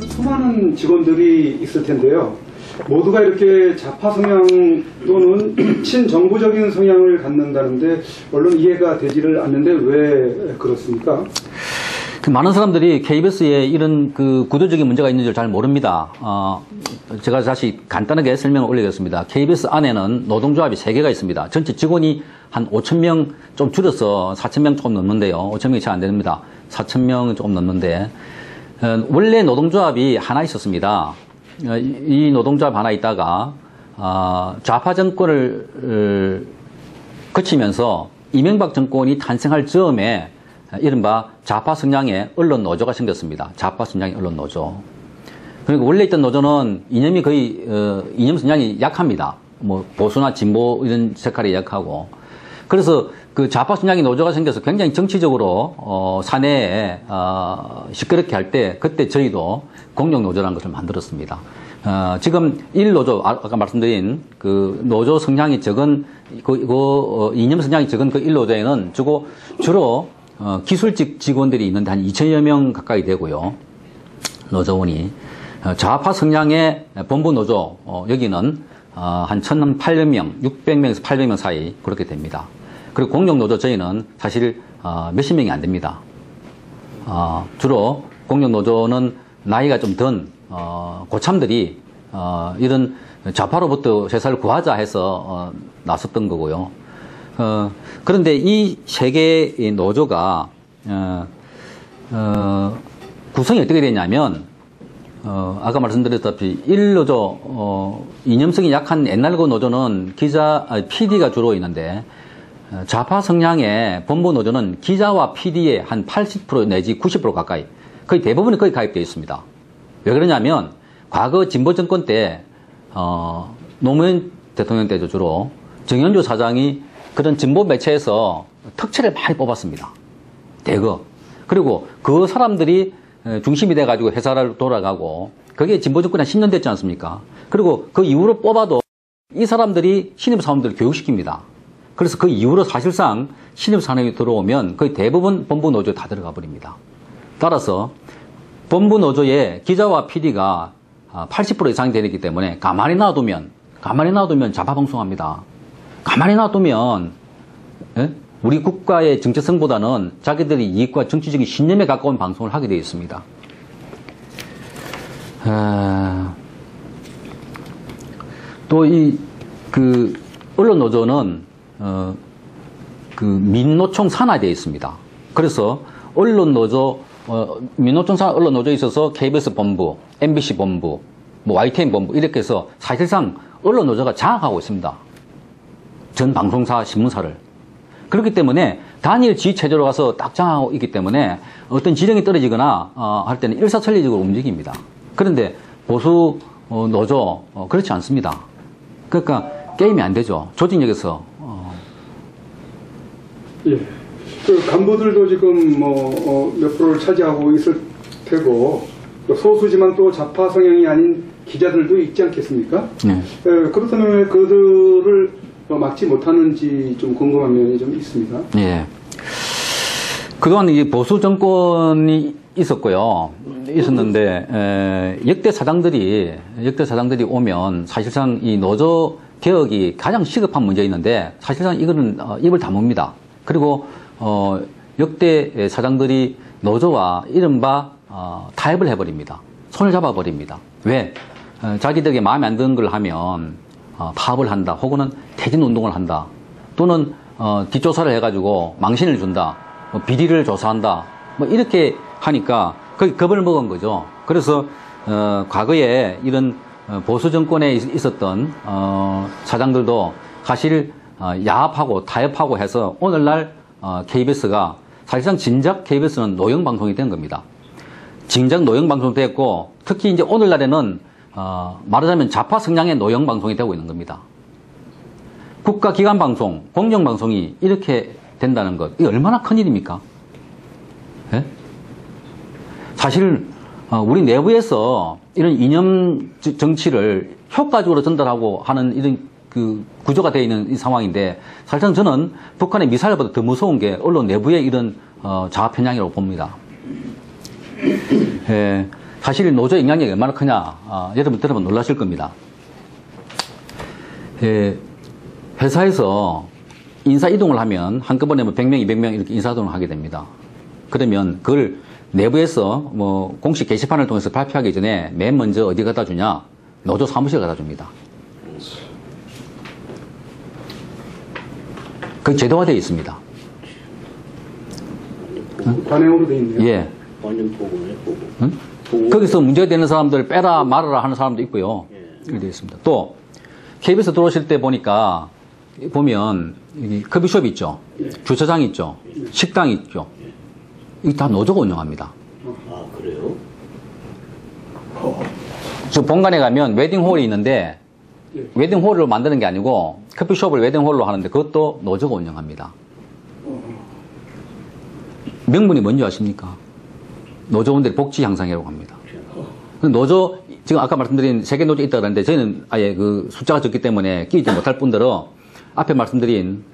수많은 직원들이 있을 텐데요. 모두가 이렇게 좌파 성향 또는 친정부적인 성향을 갖는다는데 물론 이해가 되지를 않는데 왜 그렇습니까? 많은 사람들이 KBS에 이런 구조적인 문제가 있는 줄 잘 모릅니다. 제가 다시 간단하게 설명을 올리겠습니다. KBS 안에는 노동조합이 3개가 있습니다. 전체 직원이 한 5,000명 좀 줄여서 4,000명 조금 넘는데요. 5,000명이 잘 안 됩니다. 4,000명 조금 넘는데, 원래 노동조합이 하나 있었습니다. 이 노동조합 하나 있다가, 좌파 정권을 거치면서 이명박 정권이 탄생할 즈음에 이른바 좌파 성향의 언론 노조가 생겼습니다. 좌파 성향의 언론 노조. 그리고 원래 있던 노조는 이념이 거의 이념 성향이 약합니다. 뭐 보수나 진보 이런 색깔이 약하고. 그래서 그 좌파 성향의 노조가 생겨서 굉장히 정치적으로 사내에 시끄럽게 할 때 그때 저희도 공룡 노조라는 것을 만들었습니다. 지금 1노조, 아까 말씀드린 그 노조 성향이 적은 이념 성향이 적은 그 1노조에는 주로 기술직 직원들이 있는데 한 2,000여 명 가까이 되고요. 노조원이. 좌파 성향의 본부 노조, 여기는 한 1,800명, 600명에서 800명 사이 그렇게 됩니다. 그리고 공룡 노조 저희는 사실 몇십 명이 안 됩니다. 주로 공룡 노조는 나이가 좀 든 고참들이 이런 좌파로부터 회사를 구하자 해서 나섰던 거고요. 그런데 이 3개의 노조가, 구성이 어떻게 되냐면, 아까 말씀드렸다시피 1노조, 이념성이 약한 옛날 그 노조는 PD가 주로 있는데, 좌파 성향의 본부 노조는 기자와 PD의 한 80% 내지 90% 가까이, 거의 대부분이 거의 가입되어 있습니다. 왜 그러냐면, 과거 진보 정권 때, 노무현 대통령 때도 주로 정현주 사장이 그런 진보 매체에서 특채를 많이 뽑았습니다. 대거. 그리고 그 사람들이 중심이 돼가지고 회사를 돌아가고, 그게 진보 정권이 한 10년 됐지 않습니까? 그리고 그 이후로 뽑아도 이 사람들이 신입사원들을 교육시킵니다. 그래서 그 이후로 사실상 신입사원이 들어오면 거의 대부분 본부 노조에 다 들어가 버립니다. 따라서 본부 노조의 기자와 PD가 80% 이상이 되기 때문에 가만히 놔두면 좌파 방송합니다. 가만히 놔두면 우리 국가의 정체성보다는 자기들의 이익과 정치적인 신념에 가까운 방송을 하게 되어 있습니다. 또 언론 노조는 민노총 산하에 있습니다. 그래서 언론 노조, 민노총 산하 언론 노조에 있어서 KBS 본부, MBC 본부, 뭐 YTN 본부 이렇게 해서 사실상 언론 노조가 장악하고 있습니다. 전 방송사, 신문사를. 그렇기 때문에 단일 지휘 체제로 가서 딱 장악하고 있기 때문에 어떤 지령이 떨어지거나 할 때는 일사천리적으로 움직입니다. 그런데 보수 노조 그렇지 않습니다. 그러니까 게임이 안 되죠. 조직력에서. 예. 그 간부들도 지금 몇 프로를 차지하고 있을 테고 또 소수지만 또 좌파 성향이 아닌 기자들도 있지 않겠습니까? 네. 그렇다면 왜 그들을 막지 못하는지 좀 궁금한 면이 좀 있습니다. 예. 그동안 이 보수 정권이 있었는데 역대 사장들이 오면 사실상 이 노조 개혁이 가장 시급한 문제였는데 사실상 이거는 입을 다뭅니다. 그리고 역대 사장들이 노조와 이른바 타협을 해버립니다. 손을 잡아버립니다. 왜? 자기들에게 마음에 안 드는 걸 하면 파업을 한다, 혹은 퇴진운동을 한다, 또는 뒷조사를 해가지고 망신을 준다, 비리를 조사한다, 뭐 이렇게 하니까 거의 겁을 먹은 거죠. 그래서 과거에 이런 보수 정권에 있었던 사장들도 사실 야합하고 타협하고 해서 오늘날 KBS가 사실상 진작 KBS는 노영 방송이 된 겁니다. 진작 노영 방송이 됐고, 특히 이제 오늘날에는 말하자면 좌파 성향의 노영 방송이 되고 있는 겁니다. 국가기관 방송, 공영방송이 이렇게 된다는 것, 이게 얼마나 큰일입니까? 예? 사실 우리 내부에서 이런 이념 정치를 효과적으로 전달하고 하는 이런 그 구조가 되어 있는 이 상황인데, 사실상 저는 북한의 미사일보다 더 무서운 게 언론 내부의 이런 좌파 편향이라고 봅니다. 예, 사실 노조 영향력이 얼마나 크냐, 여러분 들으면 놀라실 겁니다. 회사에서 인사 이동을 하면 한꺼번에 뭐 100명, 200명 이렇게 인사 이동을 하게 됩니다. 그러면 그걸 내부에서 뭐 공식 게시판을 통해서 발표하기 전에 맨 먼저 어디 갖다 주냐? 노조 사무실 갖다 줍니다. 그 제도화되어 있습니다. 관행으로 되어 있네요. 예. 완전 보고네, 보고. 응? 보고. 거기서 문제되는 사람들 빼라 말아라 하는 사람도 있고요. 이렇게 되어 있습니다. 또 KBS 들어오실 때 보면 여기 커피숍 있죠. 주차장 있죠. 식당 있죠. 이거 다 노조가 운영합니다. 아, 그래요? 저 본관에 가면 웨딩홀이 있는데 웨딩홀을 만드는 게 아니고 커피숍을 웨딩홀로 하는데 그것도 노조가 운영합니다. 명분이 뭔지 아십니까? 노조원들의 복지 향상이라고 합니다. 노조, 지금 아까 말씀드린 세계 노조 있다고 하는데 저희는 아예 그 숫자가 적기 때문에 끼지 못할 뿐더러 앞에 말씀드린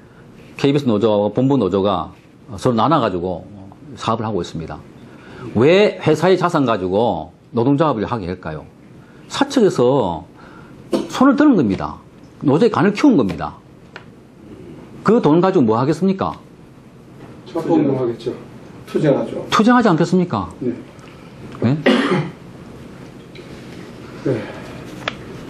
KBS 노조, 본부 노조가 서로 나눠가지고 사업을 하고 있습니다. 왜 회사의 자산 가지고 노동조합을 하게 할까요? 사측에서 손을 드는 겁니다. 노조의 간을 키운 겁니다. 그 돈 가지고 뭐 하겠습니까? 투쟁하겠죠. 투쟁하죠. 투쟁하지 않겠습니까? 네. 네? 네.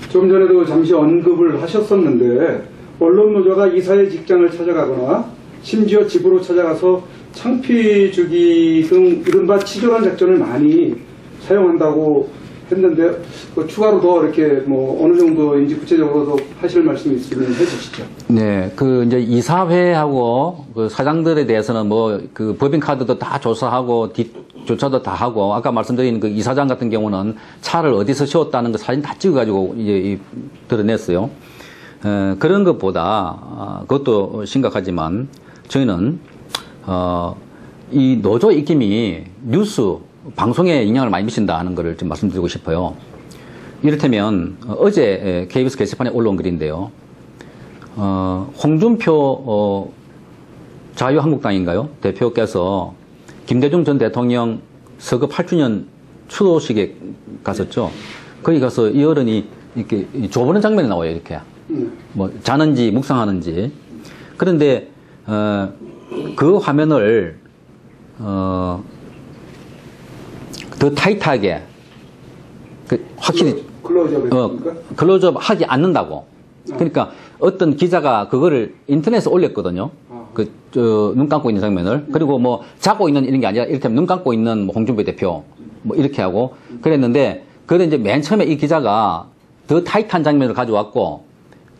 좀 전에도 잠시 언급을 하셨었는데 언론 노조가 이사의 직장을 찾아가거나 심지어 집으로 찾아가서 창피 주기 등 이른바 치졸한 작전을 많이 사용한다고 했는데 추가로 더 이렇게 뭐 어느 정도인지 구체적으로도 하실 말씀이 있으면 해주시죠. 네, 그 이제 이사회하고 그 사장들에 대해서는 뭐 그 법인 카드도 다 조사하고 뒷조차도 다 하고 아까 말씀드린 그 이사장 같은 경우는 차를 어디서 세웠다는 거 사진 다 찍어가지고 이제 드러냈어요. 그런 것보다 그것도 심각하지만 저희는 이 노조 입김이 뉴스 방송에 영향을 많이 미친다 하는 것을 좀 말씀드리고 싶어요. 이를테면 어제 KBS 게시판에 올라온 글인데요. 홍준표 자유한국당인가요? 대표께서 김대중 전 대통령 서거 8주년 추도식에 갔었죠. 거기 가서 이 어른이 이렇게 줘보는 장면이 나와요. 이렇게 뭐 자는지 묵상하는지. 그런데 그 화면을 더 타이트하게 확실히 클로즈업 하지 않는다고. 그러니까 어떤 기자가 그거를 인터넷에 올렸거든요. 눈 감고 있는 장면을. 그리고 뭐 자고 있는 이런 게 아니라 이를테면 눈 감고 있는 뭐 홍준표 대표 뭐 이렇게 하고 그랬는데 그런데 이제 맨 처음에 이 기자가 더 타이트한 장면을 가져왔고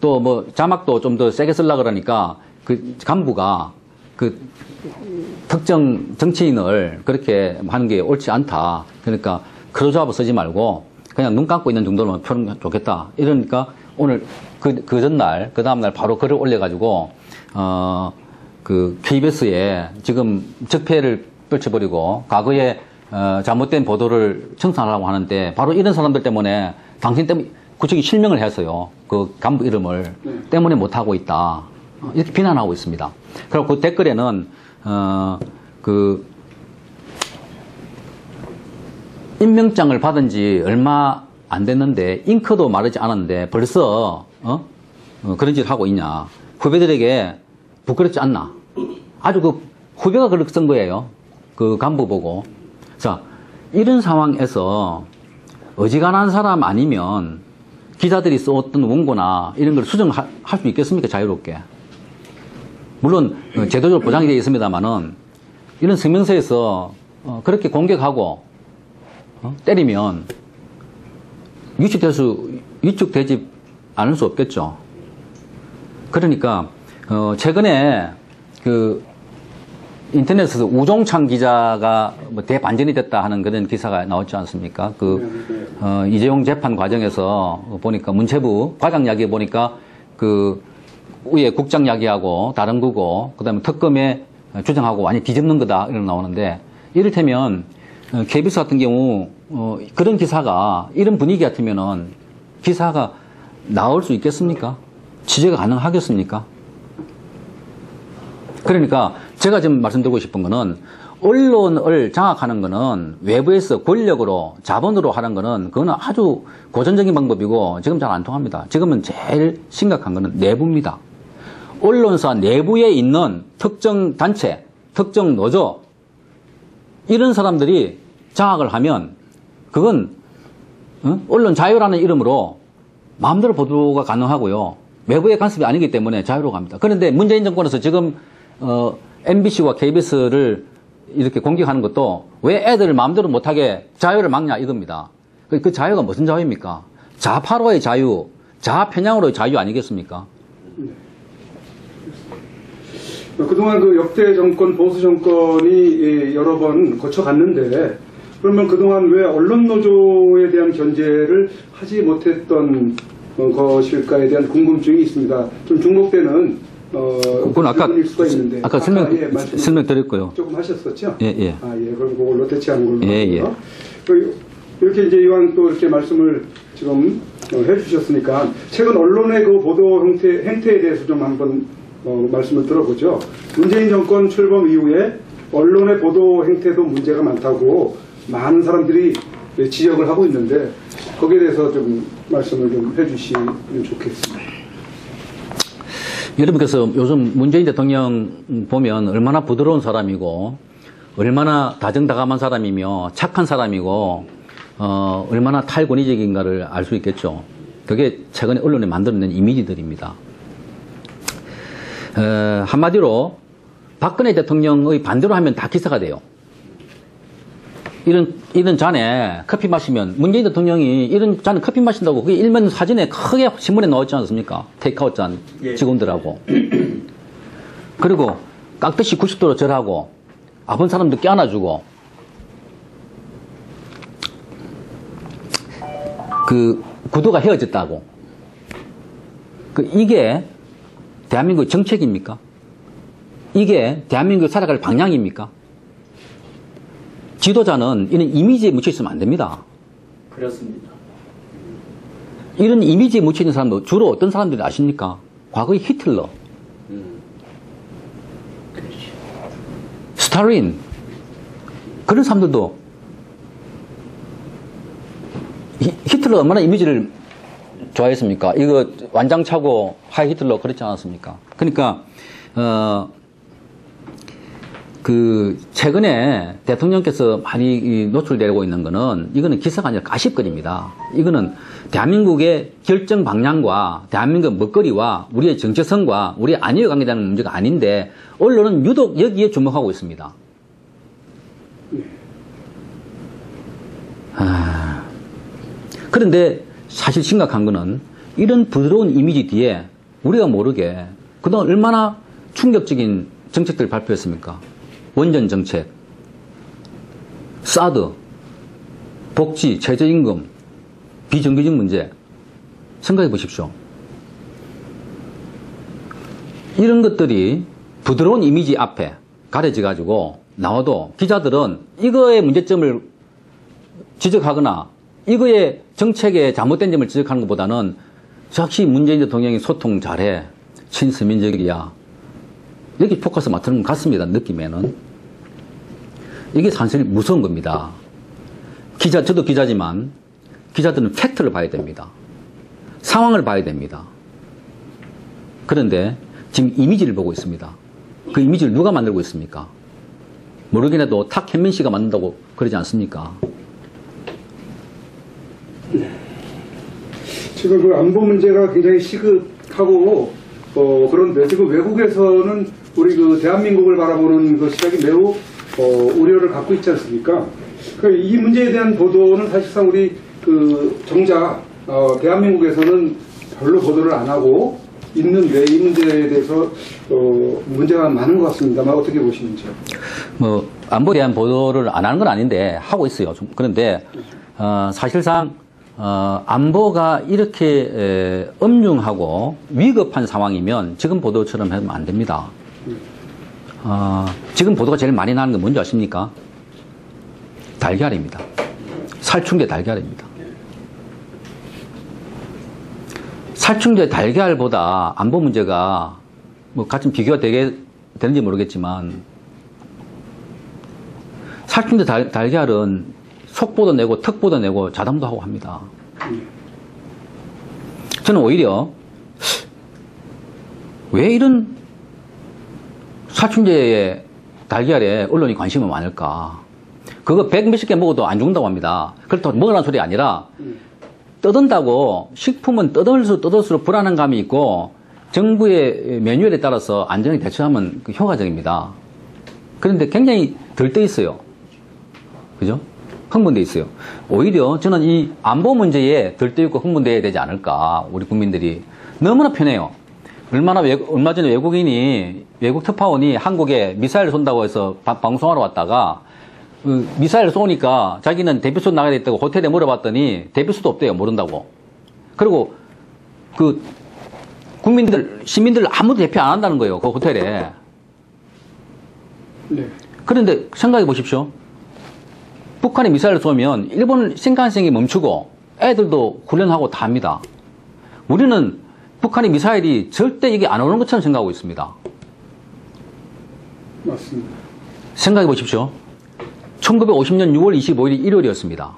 또 뭐 자막도 좀 더 세게 쓰려고 그러니까 그 간부가 그 특정 정치인을 그렇게 하는 게 옳지 않다. 그러니까 클로즈업을 쓰지 말고 그냥 눈 감고 있는 정도로만 표현하면 좋겠다. 이러니까 오늘 그 전날, 그 다음날 바로 글을 올려가지고, 그 KBS에 지금 적폐를 펼쳐버리고 과거에 잘못된 보도를 청산하려고 하는데 바로 이런 사람들 때문에 당신 때문에 구체적인 실명을 해서요. 그 간부 이름을 때문에 못하고 있다. 이렇게 비난하고 있습니다. 그리고 그 댓글에는, 임명장을 받은 지 얼마 안 됐는데, 잉크도 마르지 않았는데, 벌써, 그런 짓을 하고 있냐. 후배들에게 부끄럽지 않나. 아주 그, 후배가 그렇게 쓴 거예요. 그 간부 보고. 자, 이런 상황에서 어지간한 사람 아니면 기자들이 썼던 원고나 이런 걸 수정할 수 있겠습니까? 자유롭게. 물론, 제도적으로 보장이 되어 있습니다만은, 이런 성명서에서 그렇게 공격하고, 때리면, 위축되지 않을 수 없겠죠. 그러니까, 최근에, 인터넷에서 우종창 기자가 뭐 대반전이 됐다 하는 그런 기사가 나왔지 않습니까? 이재용 재판 과정에서 보니까 문체부 과장 이야기 보니까 위에 국장 이야기하고 다른 거고, 그 다음에 특검에 주장하고 완전히 뒤집는 거다, 이런 나오는데, 이를테면, KBS 같은 경우, 그런 기사가, 이런 분위기 같으면은, 기사가 나올 수 있겠습니까? 취재가 가능하겠습니까? 그러니까, 제가 지금 말씀드리고 싶은 거는, 언론을 장악하는 거는 외부에서 권력으로 자본으로 하는 거는 그거는 아주 고전적인 방법이고 지금 잘 안 통합니다. 지금은 제일 심각한 거는 내부입니다. 언론사 내부에 있는 특정 단체, 특정 노조 이런 사람들이 장악을 하면 그건 언론 자유라는 이름으로 마음대로 보도가 가능하고요. 외부의 간섭이 아니기 때문에 자유로 갑니다. 그런데 문재인 정권에서 지금 MBC와 KBS를 이렇게 공격하는 것도 왜 애들을 마음대로 못하게 자유를 막냐 이겁니다. 그 자유가 무슨 자유입니까? 좌파로의 자유, 좌편향으로의 자유 아니겠습니까? 그동안 그 역대 정권, 보수 정권이 여러 번 거쳐갔는데, 그러면 그동안 왜 언론 노조에 대한 견제를 하지 못했던 것일까에 대한 궁금증이 있습니다. 좀 중복되는 그건 질문일 수가 있는데. 아까 설명드렸고요. 조금 하셨었죠? 예, 예. 그럼 그걸로 대체하는 걸로. 예, 예. 이렇게 이제 이왕 또 이렇게 말씀을 지금 해주셨으니까 최근 언론의 그 보도 행태에 대해서 좀 한번 말씀을 들어보죠. 문재인 정권 출범 이후에 언론의 보도 행태도 문제가 많다고 많은 사람들이 지적을 하고 있는데 거기에 대해서 좀 말씀을 좀 해주시면 좋겠습니다. 여러분께서 요즘 문재인 대통령 보면 얼마나 부드러운 사람이고 얼마나 다정다감한 사람이며 착한 사람이고 얼마나 탈권위적인가를 알 수 있겠죠. 그게 최근에 언론에 만들어낸 이미지들입니다. 한마디로 박근혜 대통령의 반대로 하면 다 기사가 돼요. 이런 잔에 커피 마시면 문재인 대통령이 이런 잔에 커피 마신다고 그게 일면 사진에 크게 신문에 나왔지 않습니까? 테이크아웃 잔 직원들하고. 그리고 깍듯이 90도로 절하고 아픈 사람도 껴안아주고 그 구도가 헤어졌다고. 이게 대한민국의 정책입니까? 이게 대한민국이 살아갈 방향입니까? 지도자는 이런 이미지에 묻혀 있으면 안 됩니다. 그렇습니다. 이런 이미지에 묻혀 있는 사람도 주로 어떤 사람들이 아십니까? 과거의 히틀러, 그렇죠. 스탈린, 그런 사람들도 히틀러 얼마나 이미지를 좋아했습니까? 이거 완장 차고 하이 히틀러 그렇지 않았습니까? 그러니까 최근에 대통령께서 많이 노출되고 있는 거는 이거는 기사가 아니라 가십거리입니다. 이거는 대한민국의 결정 방향과 대한민국 먹거리와 우리의 정체성과 우리의 안위에 관계되는 문제가 아닌데 언론은 유독 여기에 주목하고 있습니다. 그런데 사실 심각한 거는 이런 부드러운 이미지 뒤에 우리가 모르게 그동안 얼마나 충격적인 정책들을 발표했습니까? 원전 정책, 사드, 복지, 최저임금, 비정규직 문제 생각해 보십시오. 이런 것들이 부드러운 이미지 앞에 가려져 가지고 나와도 기자들은 이거의 문제점을 지적하거나 이거의 정책의 잘못된 점을 지적하는 것보다는 역시 문재인 대통령이 소통 잘해, 친서민적이야, 여기 포커스 맞추는 것 같습니다. 느낌에는. 이게 사실 무서운 겁니다. 저도 기자지만 기자들은 팩트를 봐야 됩니다. 상황을 봐야 됩니다. 그런데 지금 이미지를 보고 있습니다. 그 이미지를 누가 만들고 있습니까? 모르긴 해도 탁현민 씨가 만든다고 그러지 않습니까? 지금 그 안보 문제가 굉장히 시급하고 그런데 지금 외국에서는 우리 그 대한민국을 바라보는 그 시각이 매우 우려를 갖고 있지 않습니까? 이 문제에 대한 보도는 사실상 우리 정작 대한민국에서는 별로 보도를 안 하고 있는데 이 문제에 대해서 문제가 많은 것 같습니다만 어떻게 보시는지요? 안보에 대한 보도를 안 하는 건 아닌데 하고 있어요. 그런데 사실상 안보가 이렇게 엄중하고 위급한 상황이면 지금 보도처럼 하면 안 됩니다. 지금 보도가 제일 많이 나는 건 뭔지 아십니까? 달걀입니다. 살충제 달걀입니다. 살충제 달걀보다 안보 문제가 같은 비교가 되는지 모르겠지만 살충제 달걀은 속보도 내고 턱보도 내고 자담도 하고 합니다. 저는 오히려 왜 이런 살충제의 달걀에 언론이 관심이 많을까? 그거 100몇십 개 먹어도 안 죽는다고 합니다. 그렇다고 먹으라는 소리 아니라 떠든다고 식품은 떠들수록 불안한 감이 있고 정부의 매뉴얼에 따라서 안전하게 대처하면 효과적입니다. 그런데 굉장히 덜 떠 있어요. 그죠? 흥분돼 있어요. 오히려 저는 이 안보 문제에 덜 떠 있고 흥분돼야 되지 않을까. 우리 국민들이 너무나 편해요. 얼마 전에 외국 특파원이 한국에 미사일을 쏜다고 해서 방송하러 왔다가 미사일을 쏘니까 자기는 대피소 나가야 됐다고 호텔에 물어봤더니 대피소도 없대요. 모른다고. 그리고 시민들 아무도 대피 안 한다는 거예요. 그 호텔에. 네. 그런데 생각해 보십시오. 북한이 미사일을 쏘면 일본 신칸센이 멈추고 애들도 훈련하고 다 합니다. 우리는 북한의 미사일이 절대 이게 안 오는 것처럼 생각하고 있습니다. 맞습니다. 생각해 보십시오. 1950년 6월 25일이 일요일이었습니다.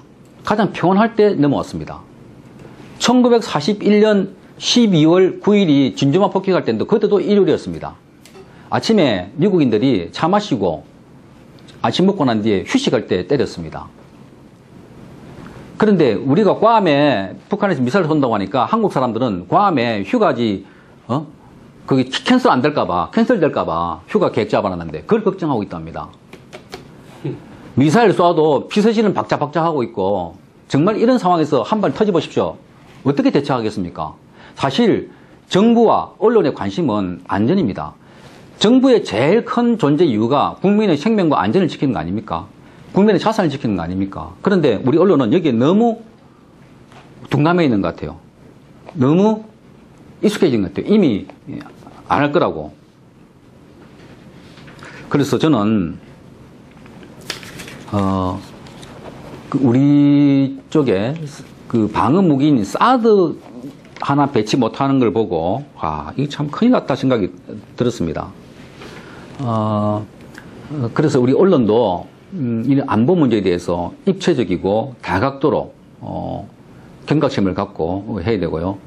가장 평온할 때 넘어왔습니다. 1941년 12월 9일이 진주만 폭격할 때인데 그때도 일요일이었습니다. 아침에 미국인들이 차 마시고 아침 먹고 난 뒤에 휴식할 때 때렸습니다. 그런데 우리가 괌에 북한에서 미사일을 쏜다고 하니까 한국 사람들은 괌에 휴가지 거기 캔슬 안 될까봐 캔슬 될까봐 휴가 계획 잡아놨는데 그걸 걱정하고 있답니다. 미사일 쏴도 피서지는 박자박자하고 있고 정말 이런 상황에서 한 발 터져보십시오. 어떻게 대처하겠습니까? 사실 정부와 언론의 관심은 안전입니다. 정부의 제일 큰 존재 이유가 국민의 생명과 안전을 지키는 거 아닙니까? 국민의 자산을 지키는 거 아닙니까? 그런데 우리 언론은 여기에 너무 둔감해 있는 것 같아요. 너무 익숙해진 것 같아요. 이미 안 할 거라고. 그래서 저는 우리 쪽에 그 방어 무기인 사드 하나 배치 못하는 걸 보고 이게 참 큰일 났다 생각이 들었습니다. 그래서 우리 언론도 이 안보 문제에 대해서 입체적이고 다각도로 경각심을 갖고 해야 되고요.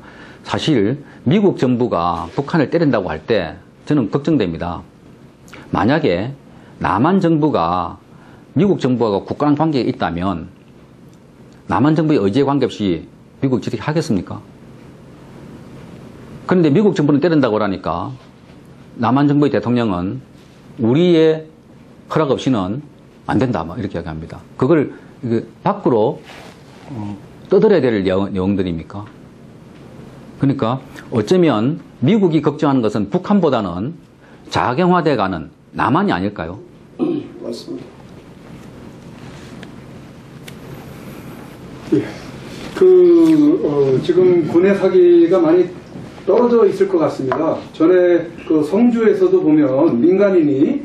사실 미국 정부가 북한을 때린다고 할 때 저는 걱정됩니다. 만약에 남한 정부가 미국 정부와 국가랑 관계가 있다면 남한 정부의 의지에 관계없이 미국 지지하겠습니까? 그런데 미국 정부는 때린다고 그러니까 남한 정부의 대통령은 우리의 허락 없이는 안 된다, 이렇게 이야기합니다. 그걸 밖으로 떠들어야 될 내용들입니까? 그러니까 어쩌면 미국이 걱정하는 것은 북한보다는 자경화돼 가는 남한이 아닐까요? 맞습니다. 예. 지금 군의 사기가 많이 떨어져 있을 것 같습니다. 전에 그 성주에서도 보면 민간인이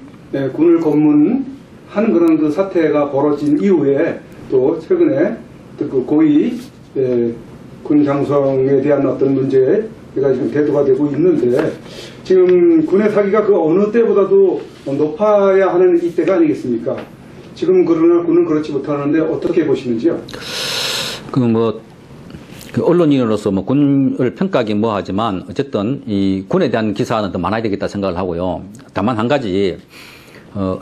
군을 검문하는 그런 그 사태가 벌어진 이후에 또 최근에 그 고위 군 장성에 대한 어떤 문제가 지금 대두가 되고 있는데 지금 군의 사기가 그 어느 때보다도 높아야 하는 이때가 아니겠습니까? 지금 그러나 군은 그렇지 못하는데 어떻게 보시는지요? 그 언론인으로서 군을 평가하기 하지만 어쨌든 이 군에 대한 기사는 더 많아야 되겠다 생각을 하고요. 다만 한 가지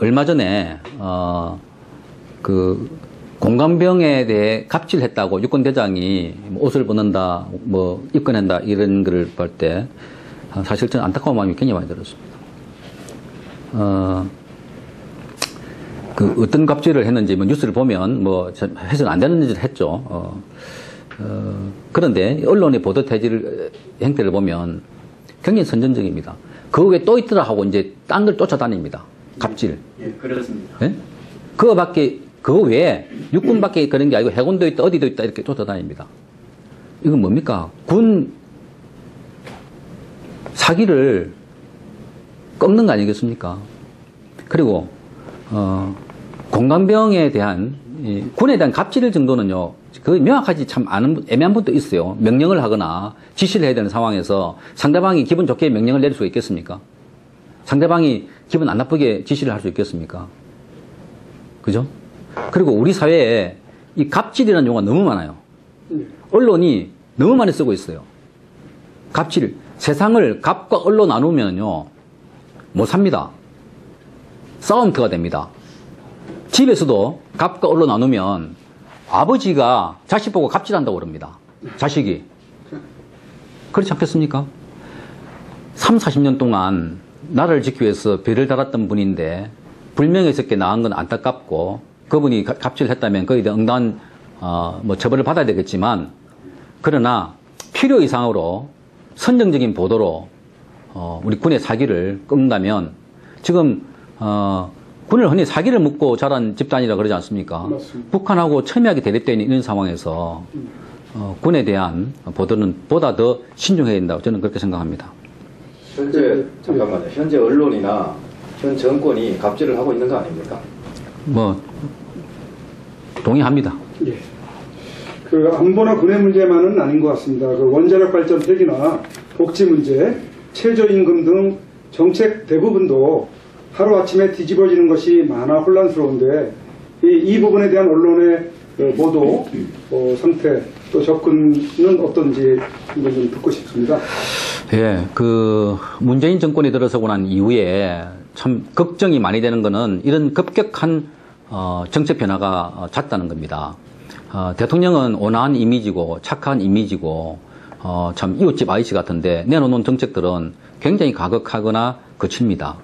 얼마 전에 그 공감병에 대해 갑질했다고 육군대장이 옷을 벗는다, 입건한다 이런 글을 볼 때 사실 저는 안타까운 마음이 굉장히 많이 들었습니다. 그 어떤 갑질을 했는지 뉴스를 보면 해서는 안 되는 짓을 했죠. 그런데 언론의 보도 행태를 보면 굉장히 선전적입니다. 그 후에 또 있더라 하고 이제 딴 걸 쫓아다닙니다. 갑질. 예, 그렇습니다. 예? 그거 외에 육군밖에 그런 게 아니고 해군도 있다, 어디도 있다 이렇게 쫓아다닙니다. 이건 뭡니까? 군 사기를 꺾는 거 아니겠습니까? 그리고 공감병에 대한 군에 대한 갑질 정도는요. 그 명확하지 참 애매한 분도 있어요. 명령을 하거나 지시를 해야 되는 상황에서 상대방이 기분 좋게 명령을 내릴 수 있겠습니까? 상대방이 기분 안 나쁘게 지시를 할 수 있겠습니까? 그죠? 그리고 우리 사회에 이 갑질이라는 용어가 너무 많아요. 예. 언론이 너무 많이 쓰고 있어요. 갑질. 세상을 갑과 을로 나누면요, 못 삽니다. 싸움터가 됩니다. 집에서도 갑과 을로 나누면 아버지가 자식 보고 갑질한다고 그럽니다. 자식이. 그렇지 않겠습니까? 3, 40년 동안 나라를 지키기 위해서 별을 달았던 분인데 불명예스럽게 나간 건 안타깝고 그분이 갑질을 했다면 거기에 대한 응당한 처벌을 받아야 되겠지만, 그러나 필요 이상으로 선정적인 보도로 우리 군의 사기를 꺾는다면, 지금 군을 흔히 사기를 묻고 자란 집단이라 그러지 않습니까? 맞습니다. 북한하고 첨예하게 대립되어 있는 이런 상황에서 군에 대한 보도는 보다 더 신중해야 된다고 저는 그렇게 생각합니다. 현재 잠깐만요. 현재 언론이나 현 정권이 갑질을 하고 있는 거 아닙니까? 동의합니다. 예. 그 안보나 군의 문제만은 아닌 것 같습니다. 그 원자력 발전 폐기나 복지 문제, 최저임금 등 정책 대부분도 하루아침에 뒤집어지는 것이 많아 혼란스러운데 이 부분에 대한 언론의 보도 상태 또 접근은 어떤지 한번 좀 듣고 싶습니다. 예, 문재인 정권이 들어서고 난 이후에 참 걱정이 많이 되는 거는 이런 급격한 정책 변화가 잦다는 겁니다. 대통령은 온화한 이미지고 착한 이미지고 참 이웃집 아이씨 같은데 내놓는 정책들은 굉장히 가격하거나 거칩니다.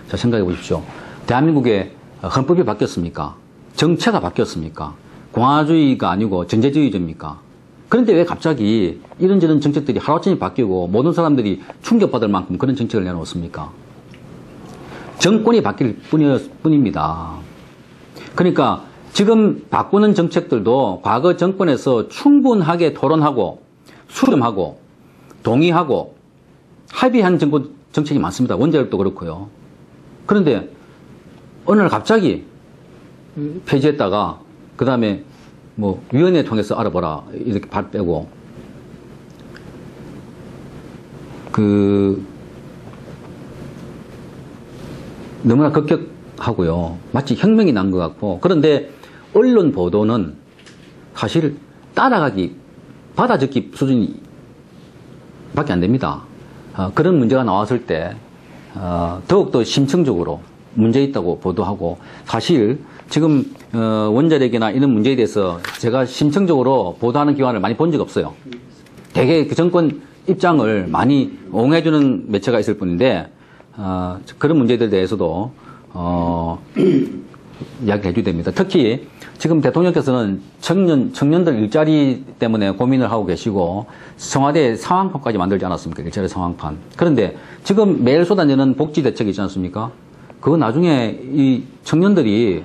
자, 생각해 보십시오. 대한민국의 헌법이 바뀌었습니까? 정체가 바뀌었습니까? 공화주의가 아니고 전제주의입니까? 그런데 왜 갑자기 이런저런 정책들이 하루아침에 바뀌고 모든 사람들이 충격받을 만큼 그런 정책을 내놓습니까? 정권이 바뀔 뿐입니다. 그러니까 지금 바꾸는 정책들도 과거 정권에서 충분하게 토론하고 수렴하고 동의하고 합의한 정책이 많습니다. 원자력도 그렇고요. 그런데 어느 날 갑자기 폐지했다가 그 다음에 위원회 통해서 알아보라 이렇게 발 빼고 너무나 급격하고요. 마치 혁명이 난 것 같고, 그런데 언론 보도는 사실 받아적기 수준이 밖에 안 됩니다. 그런 문제가 나왔을 때 더욱더 심층적으로 문제 있다고 보도하고, 사실 지금 원자력이나 이런 문제에 대해서 제가 심층적으로 보도하는 기관을 많이 본 적 없어요. 대개 그 정권 입장을 많이 옹호해주는 매체가 있을 뿐인데 그런 문제들에 대해서도 이야기를 해줘야 됩니다. 특히 지금 대통령께서는 청년들 일자리 때문에 고민을 하고 계시고 청와대 상황판까지 만들지 않았습니까? 일자리 상황판. 그런데 지금 매일 쏟아내는 복지 대책이 있지 않습니까? 그거 나중에 이 청년들이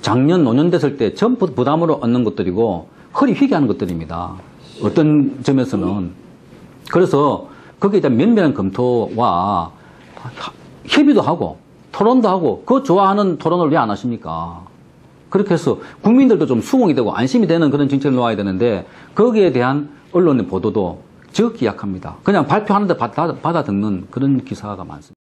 작년, 노년 됐을 때 전부 부담으로 얻는 것들이고 허리 휘게 하는 것들입니다. 어떤 점에서는. 그래서 거기에 대한 면밀한 검토와 협의도 하고 토론도 하고 그거 좋아하는 토론을 왜 안 하십니까? 그렇게 해서 국민들도 좀 수긍이 되고 안심이 되는 그런 정책을 놓아야 되는데 거기에 대한 언론의 보도도 지극히 약합니다. 그냥 발표하는데 받아 듣는 그런 기사가 많습니다.